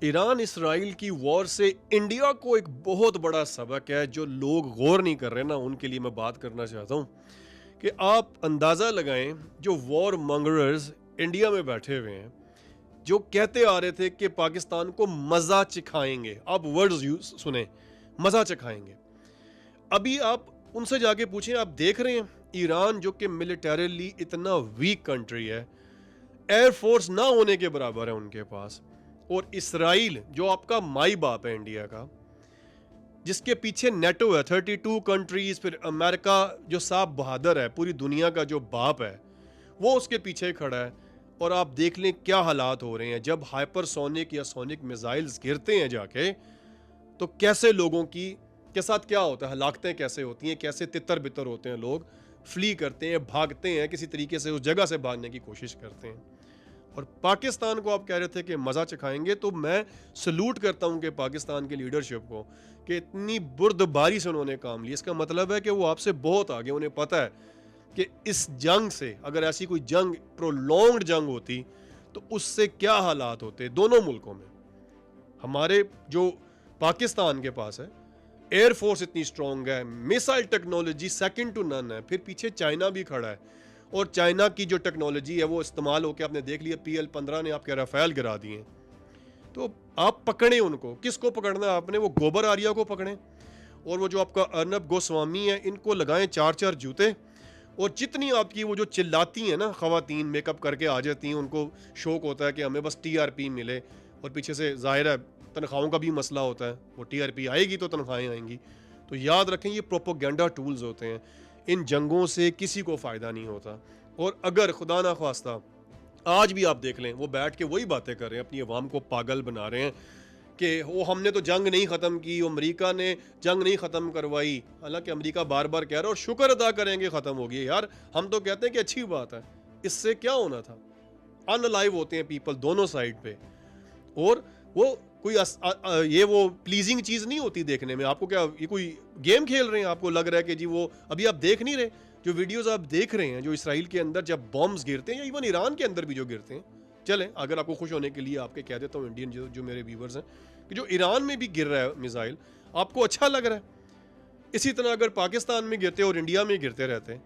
Iran Israel की war से India को एक बहुत बड़ा सबक है जो लोग गौर नहीं कर रहे ना, उनके लिए मैं बात करना चाहता हूँ कि आप अंदाज़ा लगाएं, जो वॉर मंगरर्स इंडिया में बैठे हुए हैं, जो कहते आ रहे थे कि पाकिस्तान को मज़ा चखाएंगे। आप वर्ड्स यूज सुने, मज़ा चखाएंगे। अभी आप उनसे जाके पूछें, आप देख रहे हैं ईरान जो कि मिलिटरीली इतना वीक कंट्री है, एयरफोर्स ना होने के बराबर है उनके पास, और इसराइल जो आपका माई बाप है इंडिया का, जिसके पीछे नेटो है, 32 कंट्रीज, फिर अमेरिका जो साहब बहादुर है, पूरी दुनिया का जो बाप है, वो उसके पीछे खड़ा है। और आप देख लें क्या हालात हो रहे हैं जब हाइपरसोनिक या सोनिक मिसाइल्स गिरते हैं जाके, तो कैसे लोगों की के साथ क्या होता है, हलाकतें कैसे होती हैं, कैसे तितर बितर होते हैं, लोग फ्ली करते हैं, भागते हैं, किसी तरीके से उस जगह से भागने की कोशिश करते हैं। और पाकिस्तान को आप कह रहे थे कि मज़ा चखाएंगे, तो मैं सलूट करता हूं कि पाकिस्तान की लीडरशिप को, कि इतनी बुर्दबारी से उन्होंने काम लिया। इसका मतलब है कि वो आपसे बहुत आगे, उन्हें पता है कि इस जंग से, अगर ऐसी कोई जंग, प्रोलॉन्ग्ड जंग होती, तो उससे क्या हालात होते दोनों मुल्कों में। हमारे जो पाकिस्तान के पास है, एयरफोर्स इतनी स्ट्रांग है, missile technology second to none है, फिर पीछे चाइना भी खड़ा है, और चाइना की जो टेक्नोलॉजी है वो इस्तेमाल होकर आपने देख लिया, PL-15 ने आपके राफेल गिरा दिए। तो आप पकड़े उनको, किसको पकड़ना है आपने? वो गोबर आर्या को पकड़ें, और वो जो आपका अर्नब गोस्वामी है, इनको लगाएं 4-4 जूते। और जितनी आपकी वो जो चिल्लाती हैं ना, खवातीन मेकअप करके आ जाती हैं, उनको शौक होता है कि हमें बस TRP मिले, और पीछे से जाहिर है तनख्वाहों का भी मसला होता है, वो TRP आएगी तो तनख्वाहें आएंगी। तो याद रखें, ये प्रोपोगेंडा टूल्स होते हैं, इन जंगों से किसी को फ़ायदा नहीं होता। और अगर खुदा ना ख्वास्ता आज भी आप देख लें, वो बैठ के वही बातें कर रहे हैं, अपनी अवाम को पागल बना रहे हैं कि वो हमने तो जंग नहीं ख़त्म की, अमेरिका ने जंग नहीं ख़त्म करवाई। हालांकि अमेरिका बार बार कह रहा है और शुक्र अदा करेंगे ख़त्म हो गई। यार हम तो कहते हैं कि अच्छी बात है, इससे क्या होना था। अनलाइव होते हैं पीपल दोनों साइड पे, और वो कोई ये वो प्लीजिंग चीज़ नहीं होती देखने में। आपको क्या ये कोई गेम खेल रहे हैं? आपको लग रहा है कि जी वो अभी आप देख नहीं रहे? जो वीडियोस आप देख रहे हैं, जो इसराइल के अंदर जब बॉम्ब्स गिरते हैं, या इवन ईरान के अंदर भी जो गिरते हैं, चलें अगर आपको खुश होने के लिए आपके कह देता हूँ, इंडियन जो मेरे व्यूवर्स हैं, कि जो ईरान में भी गिर रहा है मिसाइल, आपको अच्छा लग रहा है। इसी तरह अगर पाकिस्तान में गिरते और इंडिया में गिरते रहते,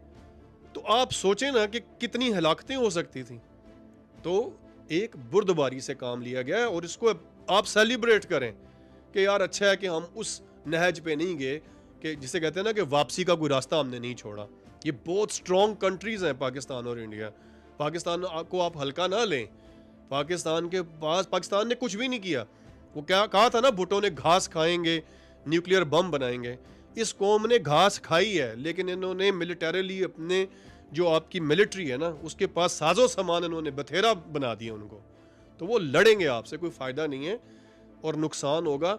तो आप सोचें ना कि कितनी हलाकतें हो सकती थी। तो एक बुर्दबारी से काम लिया गया है, और इसको आप सेलिब्रेट करें कि यार अच्छा है कि हम उस नहज पे नहीं गए, कि जिसे कहते हैं ना कि वापसी का कोई रास्ता हमने नहीं छोड़ा। ये बहुत स्ट्रॉन्ग कंट्रीज हैं पाकिस्तान और इंडिया। पाकिस्तान को आप हल्का ना लें। पाकिस्तान ने कुछ भी नहीं किया। वो क्या कहा था ना, भुट्टो ने घास खाएंगे, न्यूक्लियर बम बनाएंगे। इस कौम ने घास खाई है, लेकिन इन्होंने मिलिटरीली अपने जो आपकी मिलिट्री है ना, उसके पास साजो सामान इन्होंने बथेरा बना दिया उनको। तो वो लड़ेंगे आपसे, कोई फ़ायदा नहीं है, और नुकसान होगा।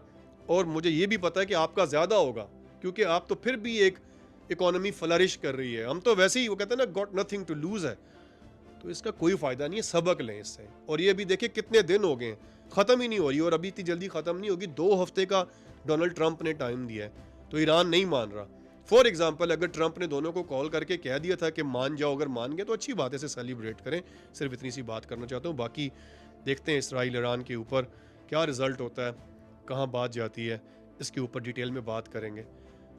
और मुझे ये भी पता है कि आपका ज़्यादा होगा, क्योंकि आप तो फिर भी एक इकोनॉमी फ्लरिश कर रही है। हम तो वैसे ही, वो कहते हैं ना, गॉट नथिंग टू लूज है। तो इसका कोई फ़ायदा नहीं है, सबक लें इससे। और ये भी देखिए कितने दिन हो गए, ख़त्म ही नहीं हो रही, और अभी इतनी जल्दी ख़त्म नहीं होगी। 2 हफ्ते का डोनाल्ड ट्रंप ने टाइम दिया है, तो ईरान नहीं मान रहा। फॉर एग्जाम्पल, अगर ट्रंप ने दोनों को कॉल करके कह दिया था कि मान जाओ, अगर मान गए तो अच्छी बात है, इसे सेलिब्रेट करें। सिर्फ इतनी सी बात करना चाहता हूँ। बाकी देखते हैं इसराइल ईरान के ऊपर क्या रिजल्ट होता है, कहाँ बात जाती है, इसके ऊपर डिटेल में बात करेंगे।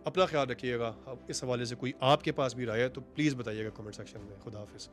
अपना ख्याल रखिएगा। अब इस हवाले से कोई आपके पास भी राय है तो प्लीज़ बताइएगा कमेंट सेक्शन में। खुदा हाफिज़।